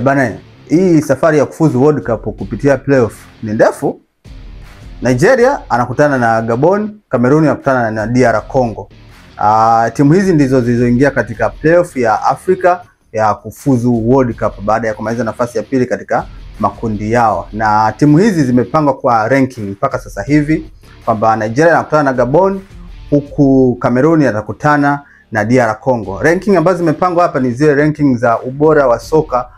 Bana, hii safari ya kufuzu World Cup kupitia playoff ni ndefu. Nigeria anakutana na Gabon, Cameroon anakutana na DR Congo. Timu hizi ndizo zilizoingia katika playoff ya Afrika ya kufuzu World Cup baada ya kumaliza nafasi ya pili katika makundi yao. Na timu hizi zimepangwa kwa ranking mpaka sasa hivi kwamba Nigeria anakutana na Gabon, huku Cameroon atakutana na DR Congo. Ranking ambazo zimepangwa hapa ni zile ranking za ubora wa soka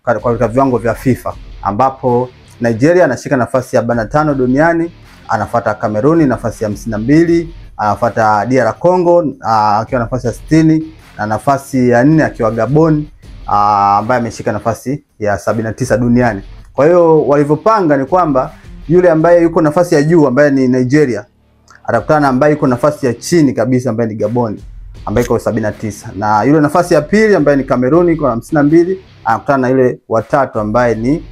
katika viwango vya FIFA, ambapo Nigeria anashika nafasi ya 45 duniani, anafuata Cameroon nafasi ya 52, anafuata DR Congo akiwa nafasi ya 60, na nafasi ya 4 akiwa Gabon ambaye ameshika nafasi ya 79 duniani. Kwa hiyo walivyopanga ni kwamba yule ambaye yuko nafasi ya juu ambaye ni Nigeria atakutana na ambaye yuko nafasi ya chini kabisa ambaye ni Gabon ambaye yuko 79, na yule nafasi ya pili ambaye ni Cameroon yuko 52 anakutana na yule watatu ambaye ni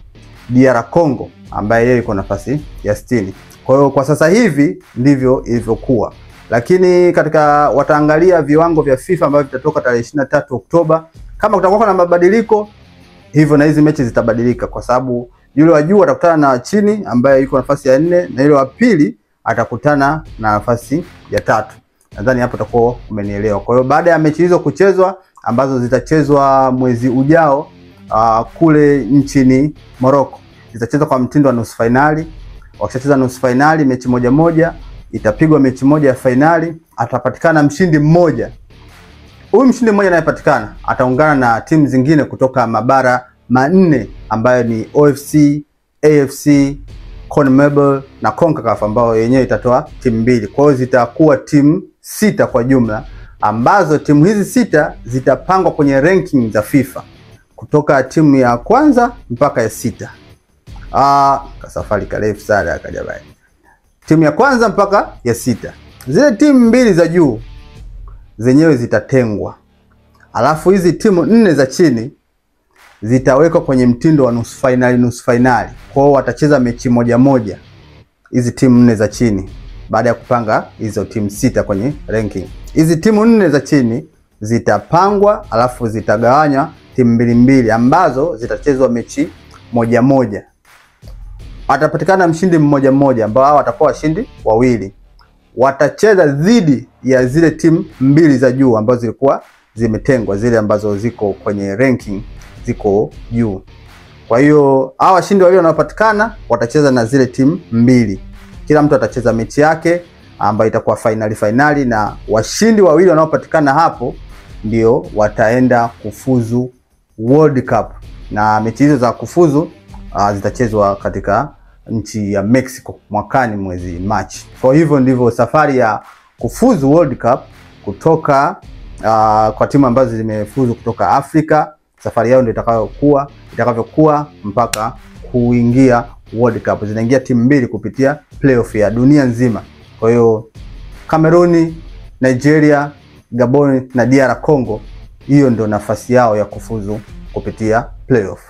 DR Congo ambaye yeye yuko nafasi ya 60. Kwa hiyo kwa sasa hivi ndivyo ilivyokuwa, lakini katika wataangalia viwango vya FIFA ambavyo vitatoka tarehe 23 Oktoba. Kama kutakuwa na mabadiliko hivyo, na hizi mechi zitabadilika, kwa sababu yule wa juu atakutana na chini ambaye yuko nafasi ya 4, na yule wa pili atakutana na nafasi ya 3. Nadhani hapo utakuwa umenielewa. Kwa hiyo baada ya mechi hizo kuchezwa ambazo zitachezwa mwezi ujao kule nchini Morocco, zitachezwa kwa mtindo wa nusu finali. Wakishacheza nusu finali mechi moja, itapigwa mechi moja ya finali, atapatikana mshindi mmoja. Huyu mshindi mmoja anayepatikana ataungana na timu zingine kutoka mabara manne ambayo ni OFC, AFC, CONMEBOL na CONCACAF, ambao yenyewe itatoa timu mbili. Kwa hiyo zitakuwa timu 6 kwa jumla, ambazo timu hizi 6 zitapangwa kwenye ranking za FIFA kutoka timu ya kwanza mpaka ya 6. Kasafari karefu sana akajabani. Timu ya kwanza mpaka ya 6. Zile timu mbili za juu zenyewe zitatengwa. Alafu hizi timu 4 za chini zitawekwa kwenye mtindo wa nusu finali. Kwa hiyo watacheza mechi moja hizi timu 4 za chini baada ya kupanga hizo timu 6 kwenye ranking. Hizi timu 4 za chini zitapangwa, alafu zitagawanywa timu mbili ambazo zitachezwa mechi moja. Atapatikana mshindi mmoja ambao hao watakuwa washindi wawili. Watacheza dhidi ya zile timu 2 za juu ambazo zilikuwa zimetengwa, zile ambazo ziko kwenye ranking ziko juu. Kwa hiyo hao washindi wawili wanaopatikana watacheza na zile timu 2. Kila mtu atacheza mechi yake ambayo itakuwa finali, na washindi wawili wanaopatikana hapo ndio wataenda kufuzu World Cup. Na mechi hizo za kufuzu zitachezwa katika nchi ya Mexico mwakani mwezi Machi. Kwa hivyo ndivyo safari ya kufuzu World Cup kutoka kwa timu ambazo zimefuzu kutoka Afrika. Safari yao ndio itakavyokuwa mpaka kuingia World Cup. Zinaingia timu 2 kupitia playoff ya dunia nzima. Kwa hiyo Cameroon, Nigeria, Gabon na DR Congo, hiyo ndio nafasi yao ya kufuzu kupitia playoff.